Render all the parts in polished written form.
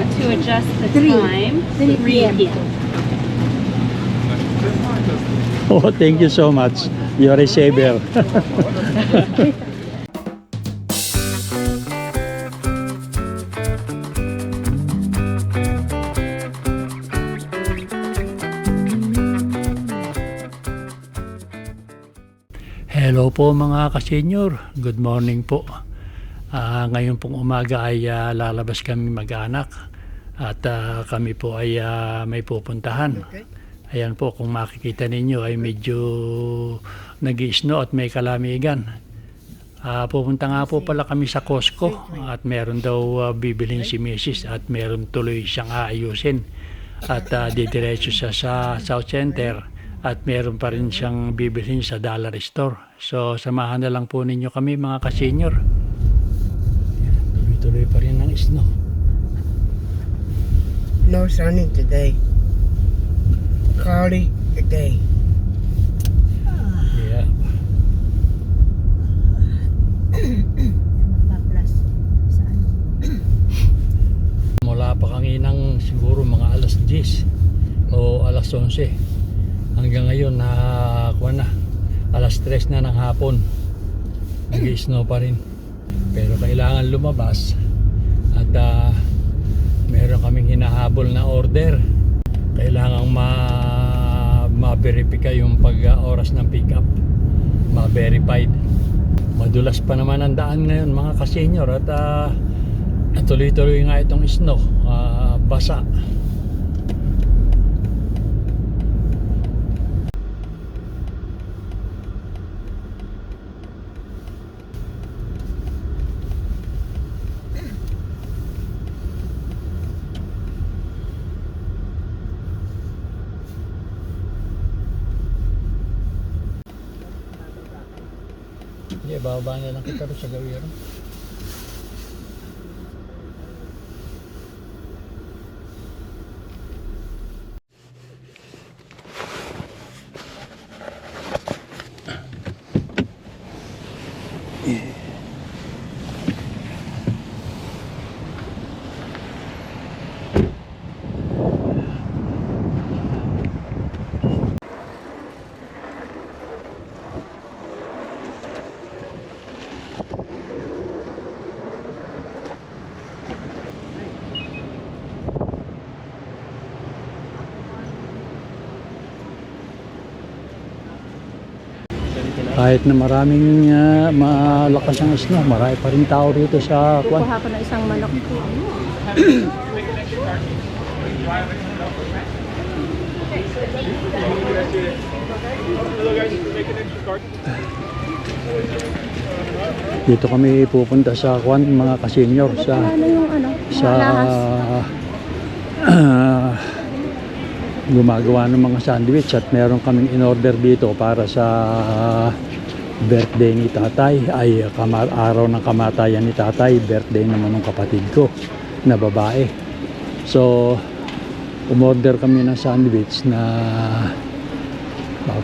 to adjust the 3 time, 3 p.m. Oh, thank you so much. You're a saver. Hello po mga ka-senior. Good morning po. Ngayon pong umaga ay lalabas kami mag-anak at kami po ay may pupuntahan. Ayan po, kung makikita ninyo ay medyo nag-i-snow at may kalamigan. Pupunta nga po pala kami sa Costco at meron daw bibilhin si Mrs. at meron tuloy siyang aayusin at didiretso siya sa South Center. At meron pa rin siyang bibilhin sa dollar store. So, samahan na lang po ninyo kami mga ka-senior. Tuloy-tuloy pa rin ang snow. No sunny today. Cloudy today. Yeah. Mula pa kanginang siguro mga alas 10 o alas 11. Hanggang ngayon alas 3 na ng hapon, nag-snow pa rin, pero kailangan lumabas at meron kaming hinahabol na order. Kailangan ma-verify yung pag-oras ng pick up, ma-verified. Madulas pa naman ang daan ngayon mga ka-senior at tuloy-tuloy nga itong snow, basa. Hindi, bababa na lang kita rin sa gawiro. Kahit na maraming malakas ang snow, marami pa rin tao rito sa kwan. Kuha ko na isang manok. Dito kami pupunta sa kwan mga ka-senior sa gumagawa ng mga sandwich at meron kaming in-order dito para sa birthday ni tatay, ay araw ng kamatayan ni tatay, birthday naman ng kapatid ko na babae. So umorder kami ng sandwich na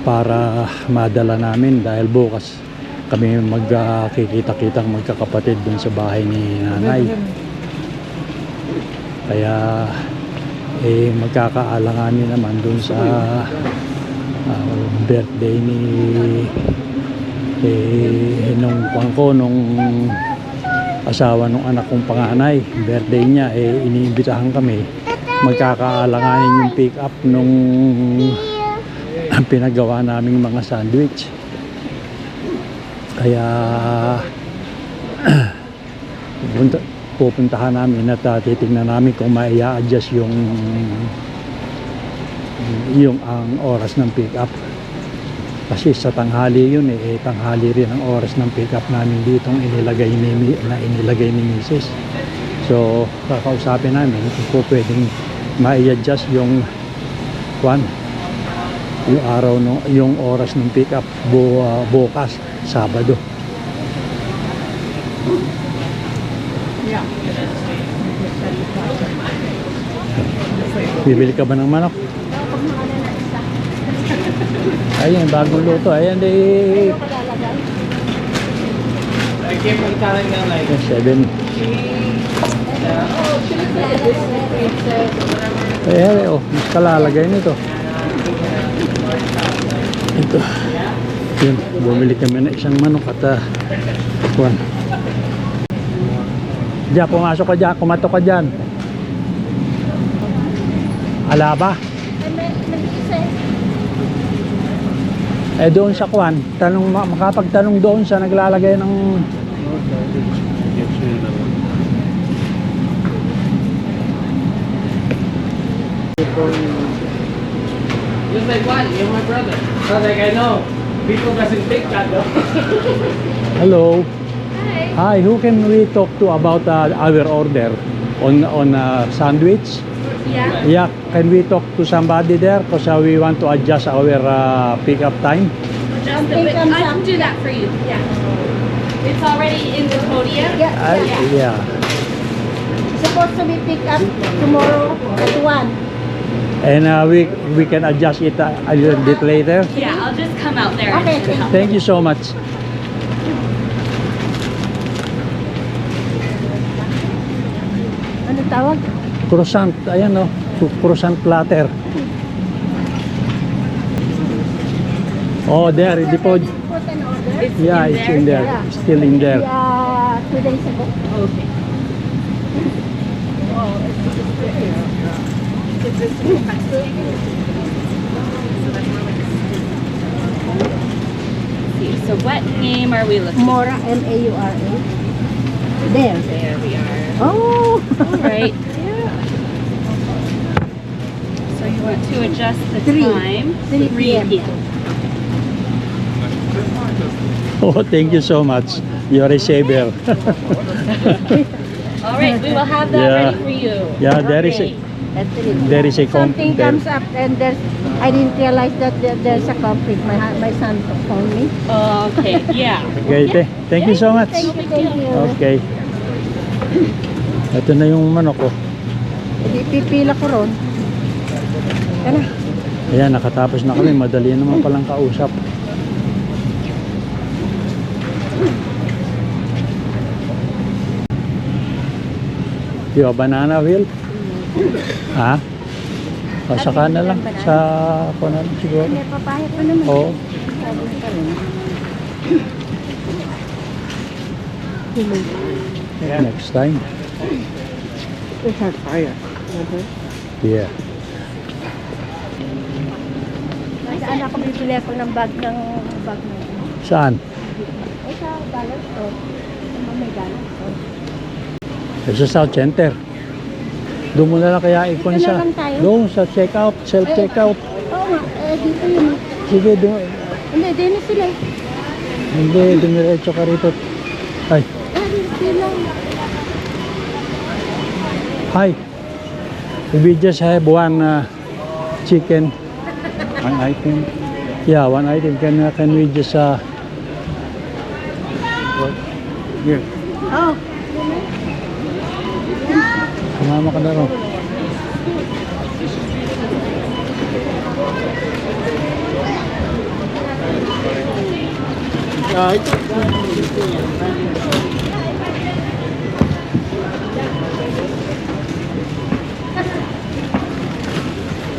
para madala namin dahil bukas kami magkikita-kitang magkakapatid dun sa bahay ni nanay. Kaya magkakaalanganin naman dun sa birthday ni nung asawa nung anak kong panganay. Birthday niya, iniimbitahan kami. Magkakaalanganin yung pick up nung pinagawa naming mga sandwich. Kaya pupuntahan namin at titignan namin kung mai-adjust yung ang oras ng pick up. Kasi sa tanghali yun tanghali rin ang oras ng pick up namin dito inilagay ni Mrs. So kakausapin namin kung pwedeng mai-adjust yung araw yung oras ng pick up bukas Sabado. Bibili ka ba ng manok? Ayan, bagong luto. Ayan, di... 7. Mas kalalagay nito. Ito. Yun, bumili kami na isang manok at kuwan. Diyan, pumasok ka dyan, kumatok ka dyan. Alaba? Doon sa kuwan, makapagtanong doon sa naglalagay ng... Just like what? You're my brother. I was like, I know. People doesn't think that though. Hello. Hi. Who can we talk to about our order on sandwich? Yeah. Yeah. Can we talk to somebody there? Because we want to adjust our pickup time. Just a bit. I can do that for you. Yeah. It's already in the podium. Yeah. Supposed to be picked up tomorrow at 1. And we can adjust it a little bit later. Yeah, I'll just come out there. Okay, and thank help. Thank you so much. Ano tawag? Croissant, ayan o. Croissant platter. Oh, there, the pod. Put an order. It's Yeah, in it's there. in there. Yeah. Still in there. 2 days ago. Okay. See, so what name are we looking for? Mora, M-A-U-R-A. There. There we are. Oh! All right. So you want to adjust the 3. time. 3 3 p.m. p.m. Oh, thank you so much. You're a saver. All right, we will have that Yeah. ready for you. Yeah, there is Okay. a That's it. there is a Something there. comes up and I didn't realize that there's a conflict. My son phoned me. Okay, yeah. Okay, thank you so much. Thank you. Okay. Ito na yung manok ko. Hindi pipila ko ron. Ano? Ayan, nakatapos na kami. Madali naman palang kausap. Yung banana wheel? Ha? O saka na lang. Sa ako na lang siguro. May papaya pa naman. Oo. Sabi pa rin. Next time. It has fire. Yeah. Saan ako bibili ako ng bag ng Saan? sa dollar store. May dollar store. Sa South Center. Doon mo na lang kaya ikon Dito na sa lang tayo? doon sa checkout, self-checkout. Oo nga, dito yun. Sige, doon. Hindi, din na sila. Hindi, dumiretso ka rito. Ay, Dito lang. hi. We just have one chicken. One item? Yeah, one item. Can we just here. Oh, Sumama ka na rin.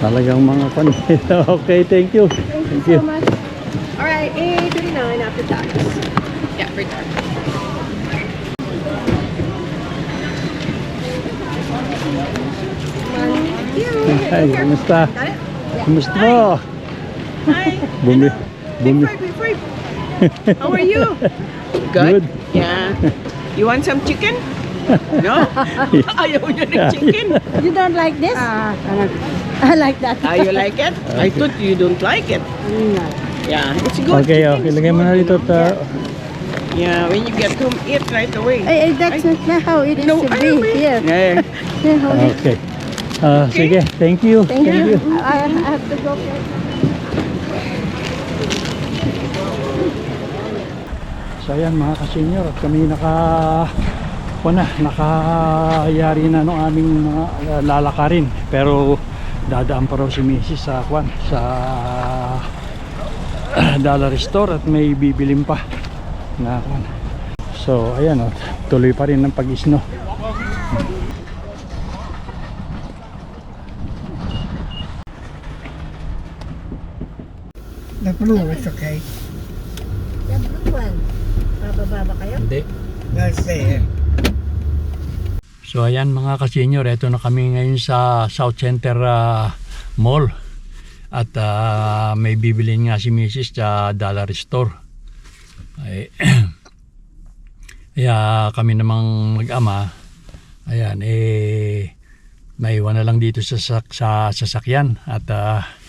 Talagang mga kanila. Okay, thank you. Thank you. so much. All right, $8.39 after tax. Yeah, for sure. Ay, kumusta? Kumusta po? Hi. Bumi. Bumi. Before. How are you? Good. Yeah. You want some chicken? No? Ayaw niyo ng chicken? You don't like this? I like that. You like it? I thought you don't like it. Yeah, it's good. Okay, chicken okay. is Lagay mo na good. dito. Yeah, when you get home, eat right away. That's not how it is No, to I be know. here. Yeah. Here, hold it. Okay. Sige, thank you. Thank you. I have to go first. So ayan mga ka-senior, kami nakayari na nung aming mga lalakarin. Pero dadaan pa raw si Mrs. sa dollar store at may bibilin pa na kwan. So ayan, tuloy pa rin ang pag-isno. Blue, it's okay. The blue one. Bababa ba kayo? Hindi. Let's stay here. So ayan mga ka-senior, eto na kami ngayon sa South Center Mall. At may bibilin nga si Mrs. sa Dollar Store. Ay, kaya kami namang mag-ama, ayan, maiwan na lang dito sa sasakyan. At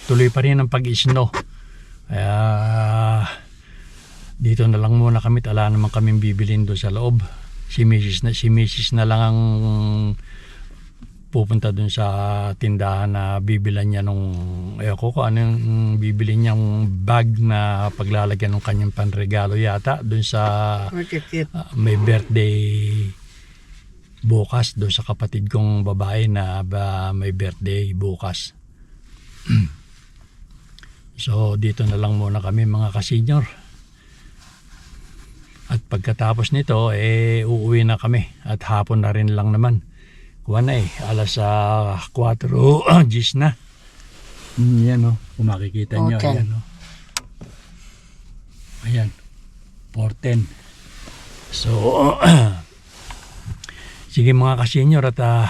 tuloy pa rin ang pag-snow. Kaya dito na lang muna kami, wala naman kaming bibilin doon sa loob. Si Mrs. na lang ang pupunta doon sa tindahan na bibilan niya nung kung ano yung bibilin niyang bag na paglalagyan ng kanyang panregalo yata doon sa may birthday bukas doon sa kapatid kong babae na may birthday bukas. So dito na lang muna kami mga ka-senior. At pagkatapos nito uuwi na kami at hapon na rin lang naman. Kuha na alas 4 10 na. Yan kung makikita nyo. Ayan ayan 4:10. So sige mga ka-senior at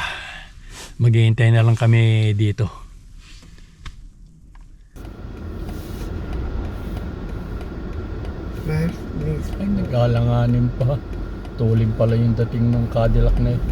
maghihintay na lang kami dito. Ay, nag-alanganin pa. Tulig pala yung dating ng Cadillac na yun.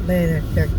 Later, check